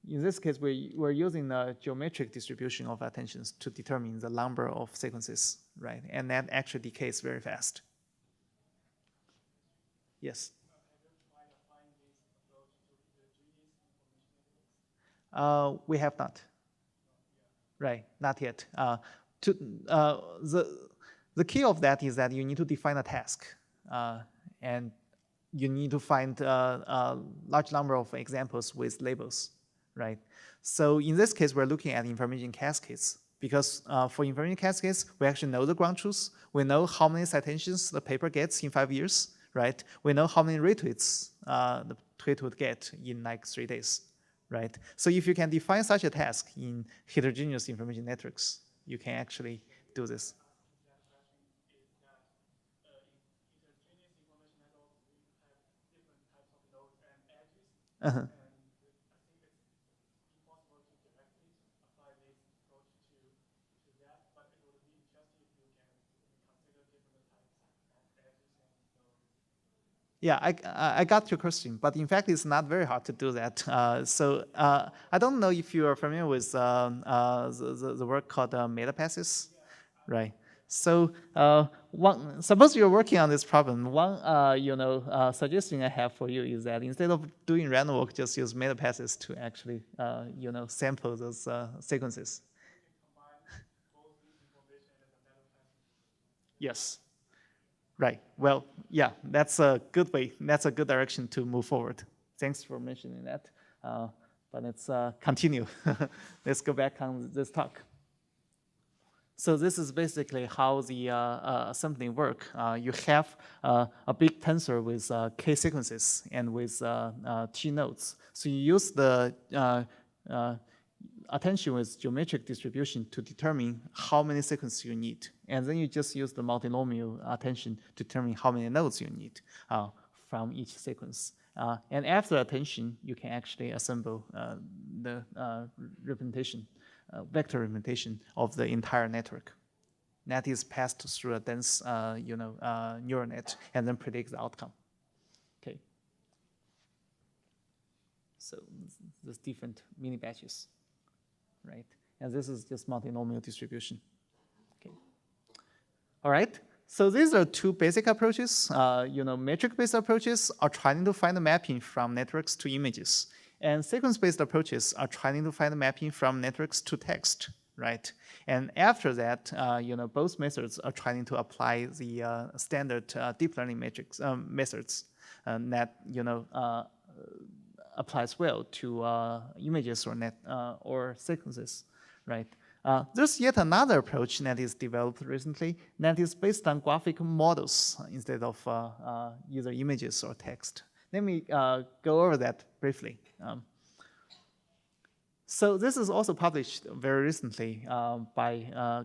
In this case, we're using the geometric distribution of attentions to determine the number of sequences, right? And that actually decays very fast. Yes? We have not. Right, not yet. The key of that is that you need to define a task, and you need to find a large number of examples with labels, right? So in this case, we're looking at information cascades, because for information cascades, we actually know the ground truth. We know how many citations the paper gets in 5 years, right? We know how many retweets the tweet would get in like 3 days, right? So if you can define such a task in heterogeneous information networks, you can actually do this. Uh-huh. Yeah, I got your question, but in fact, it's not very hard to do that. So I don't know if you are familiar with the work called MILA passes, right? So suppose you're working on this problem. One suggestion I have for you is that instead of doing random walk, just use MILA passes to actually sample those sequences. Yes. Right. Well, yeah, that's a good way. That's a good direction to move forward. Thanks for mentioning that. But let's continue. Let's go back on this talk. So this is basically how the assembling work. You have a big tensor with k sequences and with t nodes. So you use the attention with geometric distribution to determine how many sequences you need. And then you just use the multinomial attention to determine how many nodes you need from each sequence. And after attention, you can actually assemble the representation, vector representation of the entire network. That is passed through a dense neural net and then predicts the outcome. Okay. So there's different mini batches. Right, and this is just multinomial distribution. Okay. All right. So these are two basic approaches. Metric-based approaches are trying to find the mapping from networks to images, and sequence-based approaches are trying to find the mapping from networks to text. right? And after that, both methods are trying to apply the standard deep learning matrix methods that applies well to images or sequences, right? There's yet another approach that is developed recently that is based on graphical models instead of either images or text. Let me go over that briefly. So this is also published very recently by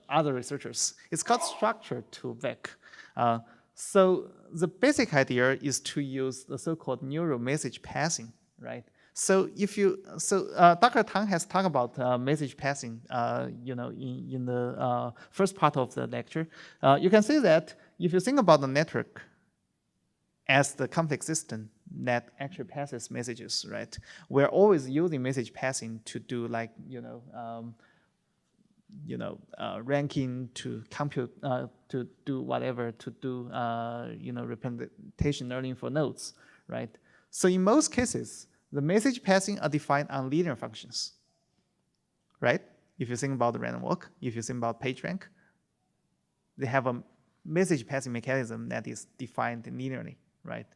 other researchers. It's called structure to vec. So the basic idea is to use the so-called neuromessage passing, right? So Dr. Tang has talked about message passing, in the first part of the lecture. You can see that if you think about the network as the complex system that actually passes messages, right? We're always using message passing to do like, ranking, to compute, to do whatever, to do, representation learning for nodes, right? So in most cases, the message passing are defined on linear functions, right? If you think about the random walk, if you think about PageRank, they have a message passing mechanism that is defined linearly, right?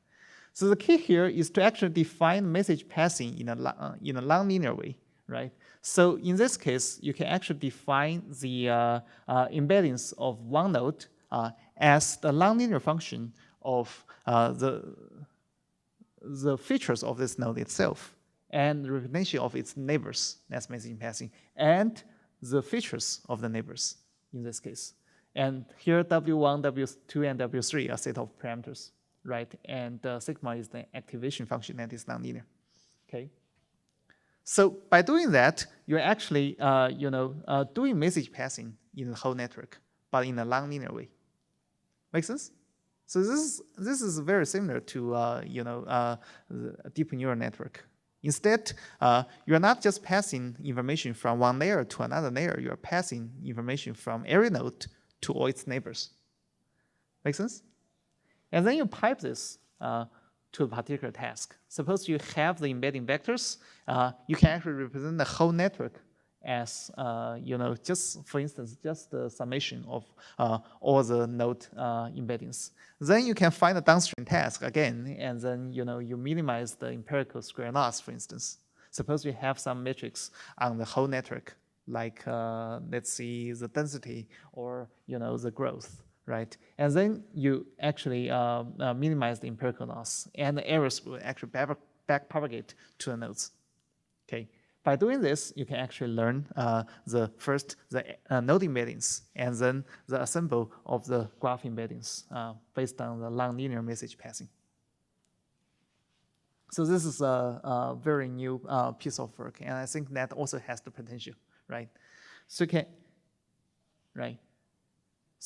So the key here is to actually define message passing in a non-linear way, right? So in this case, you can actually define the embeddings of one node as the nonlinear function of the features of this node itself and the representation of its neighbors, that's message passing, and the features of the neighbors in this case. And here W1, W2, and W3 are set of parameters, right? And sigma is the activation function that is nonlinear, okay? So by doing that, you're actually doing message passing in the whole network, but in a nonlinear way. Make sense? So this is very similar to the deep neural network. Instead, you're not just passing information from one layer to another layer. You're passing information from every node to all its neighbors. Make sense? And then you pipe this to a particular task. Suppose you have the embedding vectors. You can actually represent the whole network as, just for instance, just the summation of all the node embeddings. Then you can find a downstream task again, and then you minimize the empirical square loss, for instance. Suppose you have some metrics on the whole network, like let's see the density or the growth, right? And then you actually minimize the empirical loss, and the errors will actually back propagate to the nodes. Okay. By doing this, you can actually learn the node embeddings and then the assemble of the graph embeddings based on the nonlinear message passing. So this is a very new piece of work, and I think that also has the potential, right? So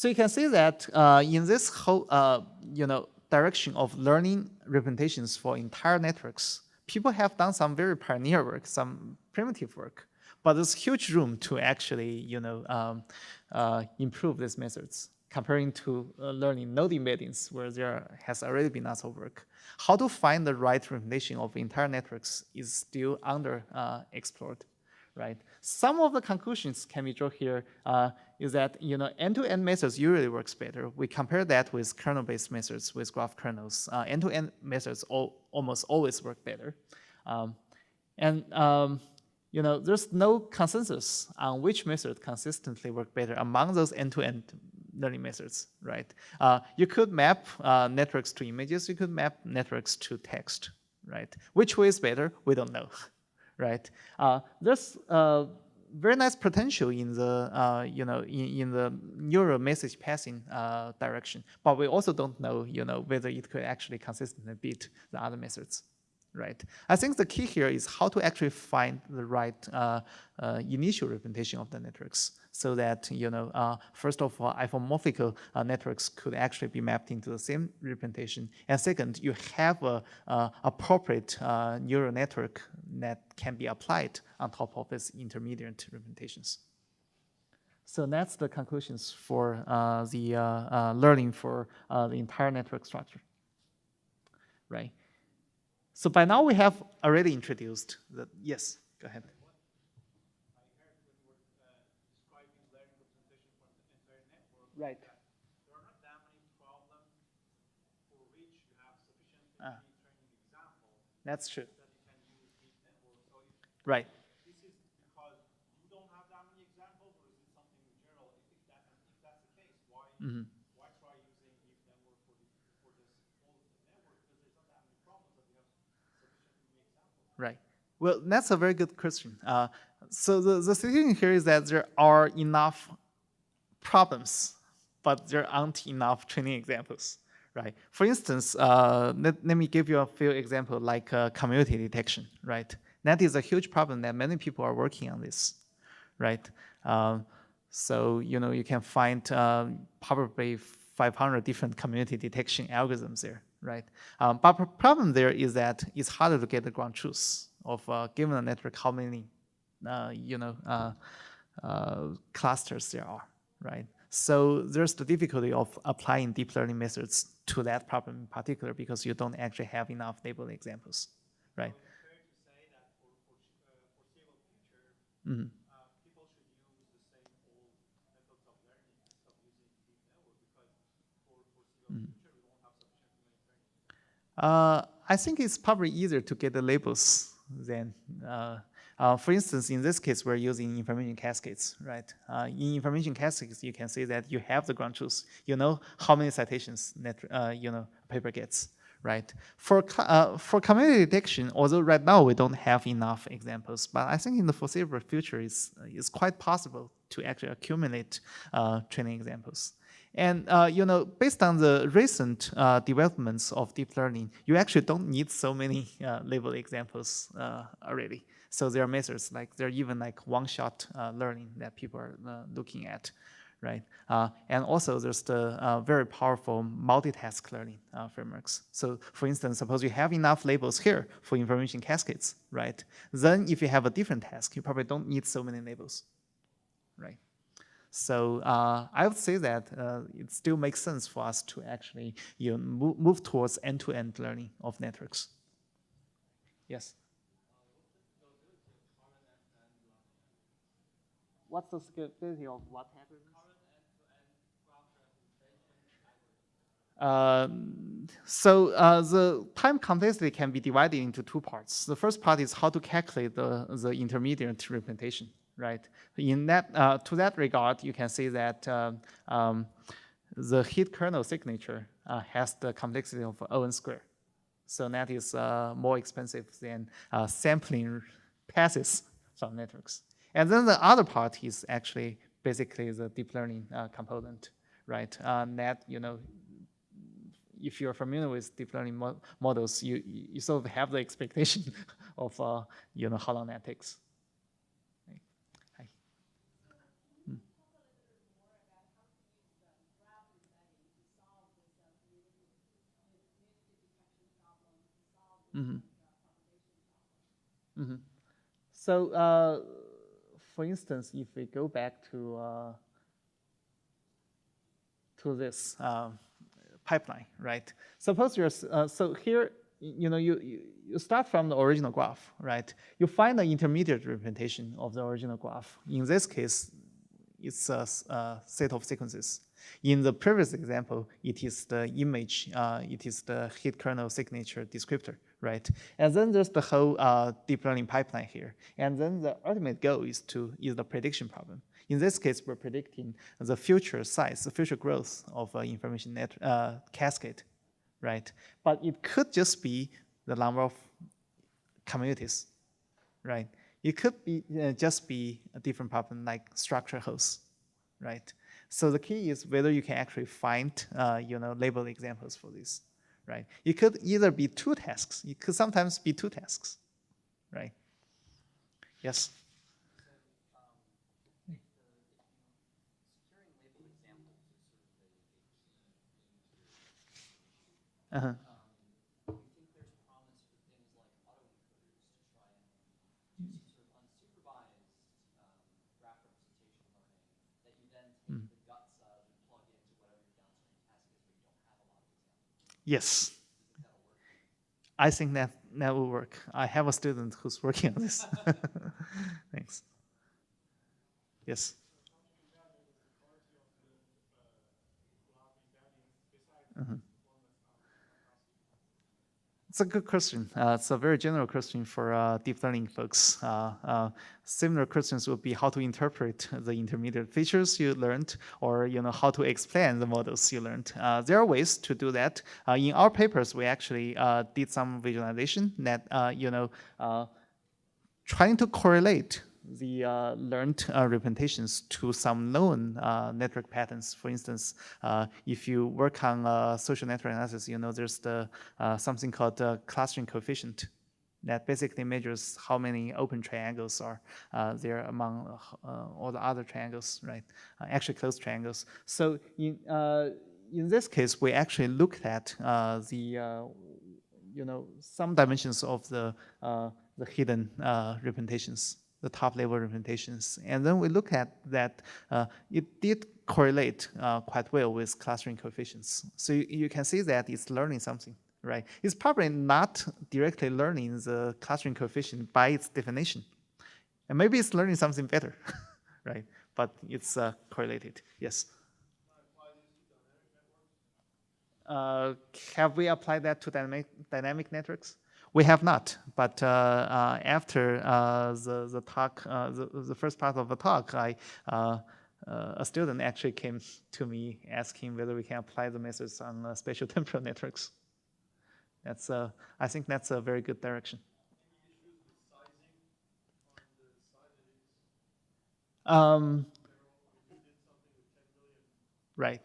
you can see that in this whole direction of learning representations for entire networks, people have done some very pioneer work, some primitive work, but there's huge room to actually, improve these methods comparing to learning node embeddings where there has already been lots of work. How to find the right representation of entire networks is still under explored, right? Some of the conclusions can be drawn here is that end-to-end methods usually works better. We compare that with kernel-based methods with graph kernels. End-to-end methods almost always work better. There's no consensus on which method consistently work better among those end-to-end learning methods, right? You could map networks to images. You could map networks to text, right? Which way is better? We don't know. Right, there's very nice potential in the in the neural message passing direction, but we also don't know whether it could actually consistently beat the other methods, right? I think the key here is how to actually find the right initial representation of the networks, so that first of all, isomorphic networks could actually be mapped into the same representation, and second, you have a appropriate neural network that can be applied on top of its intermediate representations. So that's the conclusions for the learning for the entire network structure, right? So by now we have already introduced the, yes, go ahead. Right. There are not that many problems for which you have sufficiently many training examples That's true. that you can use deep network. So if Right. this is because you don't have that many examples, or is it something in general? If that's the case, why try using deep network for this whole network? Because there's not that many problems that you have sufficiently many examples. Right. Well, that's a very good question. So the situation here is that there are enough problems, but there aren't enough training examples, right? For instance, let me give you a few examples like community detection, right? That is a huge problem that many people are working on this, right? So, you can find probably 500 different community detection algorithms there, right? But the problem there is that it's harder to get the ground truth of given a network how many, clusters there are, right? So there's the difficulty of applying deep learning methods to that problem in particular because you don't actually have enough labeled examples, right? So it's fair to say that for foreseeable future, people should use the same old methods of learning instead of using deep network because for foreseeable future we won't have sufficiently many training. I think it's probably easier to get the labels than, for instance, in this case, we're using information cascades, right? In information cascades, you can see that you have the ground truth. You know how many citations paper gets, right? For community detection, although right now we don't have enough examples, but I think in the foreseeable future, it's quite possible to actually accumulate training examples. And based on the recent developments of deep learning, you actually don't need so many labeled examples already. So there are methods there are even one-shot learning that people are looking at, right? And also there's the very powerful multitask learning frameworks. So for instance, suppose you have enough labels here for information cascades, right? Then if you have a different task, you probably don't need so many labels, right? So I would say that it still makes sense for us to actually move towards end-to-end learning of networks. Yes? What's the scalability of what happens? So the time complexity can be divided into two parts. The first part is how to calculate the intermediate representation, right? In that, to that regard, you can see that the hit kernel signature has the complexity of O(n) squared. So that is more expensive than sampling passes from networks. And then the other part is actually basically the deep learning component, right? That, if you're familiar with deep learning models, you sort of have the expectation of how long that takes. Hi. So, for instance, if we go back to this pipeline, right? Suppose you're so here, you start from the original graph, right? You find the intermediate representation of the original graph. In this case, it's a set of sequences. In the previous example, it is the image, it is the hit kernel signature descriptor, right? And then there's the whole deep learning pipeline here. And then the ultimate goal is the prediction problem. In this case, we're predicting the future size, the future growth of information cascade, right? But it could just be the number of communities, right? It could be just be a different problem like structure hosts, right? So the key is whether you can actually find, labeled examples for this, right? It could either be two tasks. It could sometimes be two tasks, right? Yes. Uh-huh. Do you think there's promise for things like autoencoders to try and do some sort of unsupervised graph representation learning that you then take the guts of and plug it into whatever your downstream task is where you don't have a lot of examples? Yes. Do you think that'll work? I think that will work. I have a student who's working on this. Thanks. Yes. It's a good question. It's a very general question for deep learning folks. Similar questions would be how to interpret the intermediate features you learned, or how to explain the models you learned. There are ways to do that. In our papers, we actually did some visualization that trying to correlate the learned representations to some known network patterns. For instance, if you work on social network analysis, there's something called clustering coefficient that basically measures how many open triangles are there among all the other triangles, right? Actually closed triangles. So in this case, we actually looked at some dimensions of the hidden representations, the top level representations. And then we look at that it did correlate quite well with clustering coefficients. So you can see that it's learning something, right? It's probably not directly learning the clustering coefficient by its definition. And maybe it's learning something better, right? But it's correlated, yes. Have we applied that to dynamic networks? We have not, but after the talk, the first part of the talk, a student actually came to me asking whether we can apply the methods on spatial temporal networks. That's I think that's a very good direction. Right.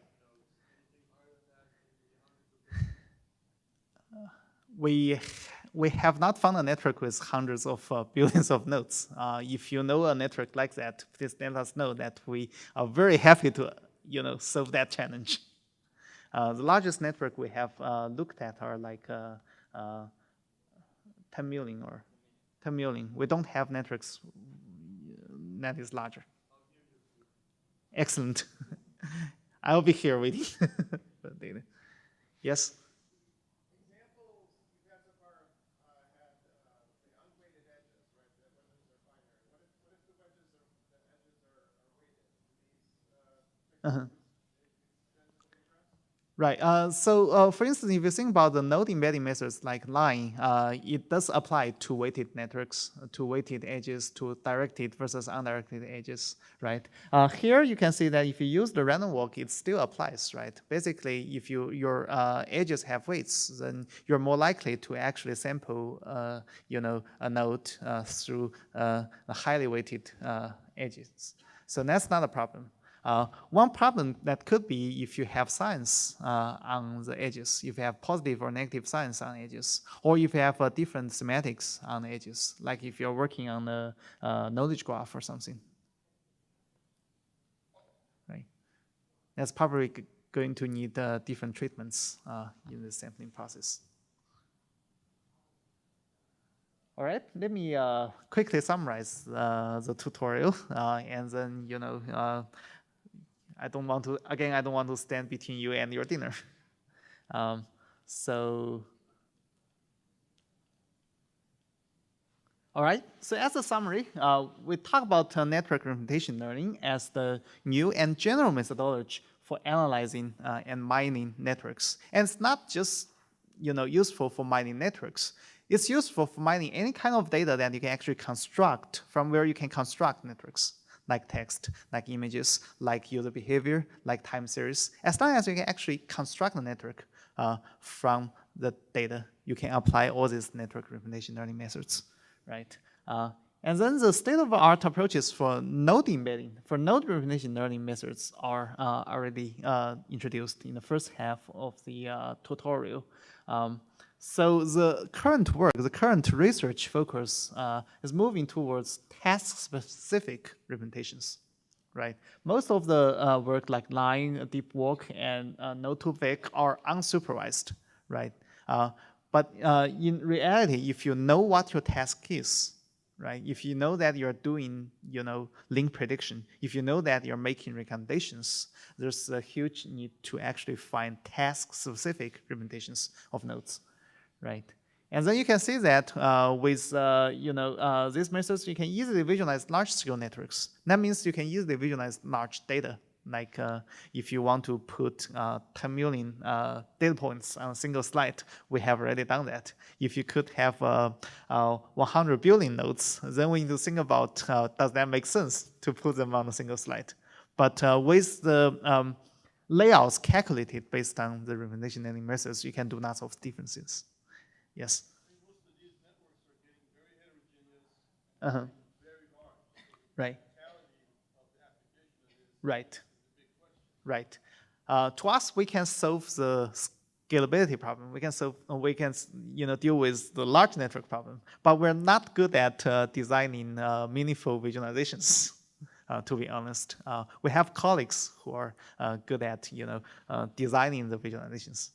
We have not found a network with hundreds of billions of nodes. If you know a network like that, please let us know that we are very happy to solve that challenge. The largest network we have looked at are like 10 million or 10 million. We don't have networks that is larger. Excellent. I'll be here waiting for the data. Yes? Right. So for instance, if you think about the node embedding methods like line, it does apply to weighted networks, to weighted edges, to directed versus undirected edges, right? Here you can see that if you use the random walk, it still applies, right? Basically, if your edges have weights, then you're more likely to actually sample, a node through highly weighted edges. So that's not a problem. One problem that could be if you have signs on the edges, if you have positive or negative signs on edges, or if you have different semantics on the edges, like if you're working on a knowledge graph or something. Right? That's probably going to need different treatments in the sampling process. All right, let me quickly summarize the tutorial, and then I don't want to stand between you and your dinner. All right, so as a summary, we talk about network representation learning as the new and general methodology for analyzing and mining networks. And it's not just useful for mining networks. It's useful for mining any kind of data that you can actually construct from where you can construct networks, like text, like images, like user behavior, like time series. As long as you can actually construct a network from the data, you can apply all these network representation learning methods, right? And then the state-of-the-art approaches for node embedding, for node representation learning methods are already introduced in the first half of the tutorial. So the current work, the current research focus is moving towards task-specific representations, right? Most of the work like line, deep walk, and node-to-vec are unsupervised, right? But in reality, if you know what your task is, right? If you know that you're doing, link prediction, if you know that you're making recommendations, there's a huge need to actually find task-specific representations of nodes. Right, and then you can see that with these methods, you can easily visualize large-scale networks. That means you can easily visualize large data Like if you want to put 10 million data points on a single slide, we have already done that. If you could have 100 billion nodes, then we need to think about does that make sense to put them on a single slide. But with the layouts calculated based on the representation learning methods, you can do lots of differences. Yes? Most of these networks are getting very heterogeneous, very hard. Right. The totality of the application is Right. a big question. Right. To us, we can solve the scalability problem. We can deal with the large network problem, but we're not good at designing meaningful visualizations. To be honest, we have colleagues who are good at designing the visualizations.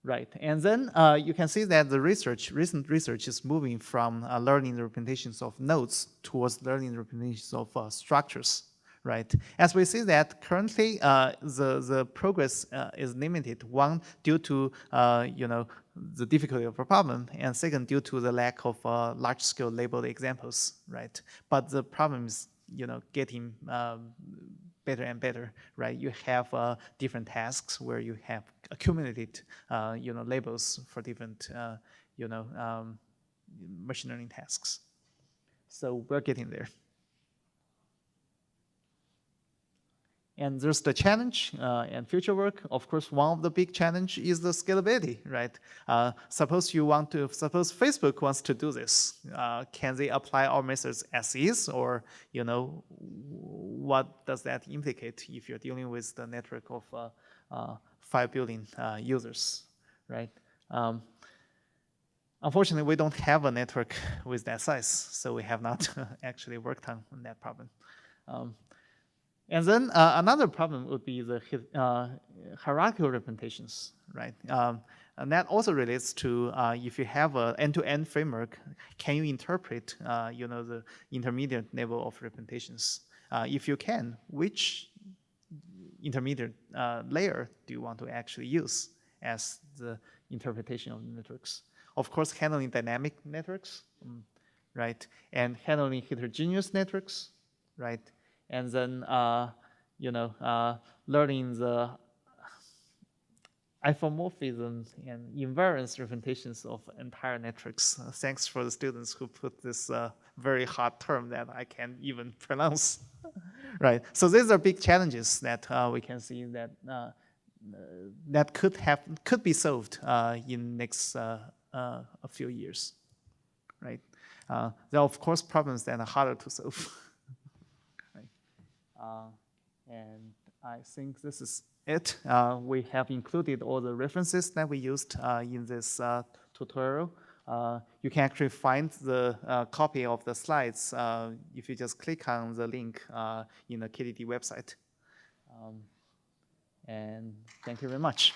Right, and then you can see that the recent research is moving from learning the representations of nodes towards learning the representations of structures. Right, as we see that currently the progress is limited. One, due to the difficulty of the problem, and second, due to the lack of large-scale labeled examples. Right, but the problem is getting better and better, right? You have different tasks where you have accumulated, labels for different, machine learning tasks. So we're getting there. And there's the challenge and future work. Of course, one of the big challenge is the scalability, right? Suppose Facebook wants to do this. Can they apply our methods as is, or what does that implicate if you're dealing with the network of 5 billion users, right? Unfortunately, we don't have a network with that size, so we have not actually worked on that problem. And then another problem would be the hierarchical representations, right? And that also relates to if you have an end-to-end framework, can you interpret, the intermediate level of representations? If you can, which intermediate layer do you want to actually use as the interpretation of the networks? Of course, handling dynamic networks, right? And handling heterogeneous networks, right? And then, learning the isomorphisms and invariance representations of entire networks. Thanks for the students who put this very hard term that I can't even pronounce. Right. So these are big challenges that we can see that that could be solved in next a few years. Right. There are of course problems that are harder to solve. And I think this is it. We have included all the references that we used in this tutorial. You can actually find the copy of the slides if you just click on the link in the KDD website. And thank you very much.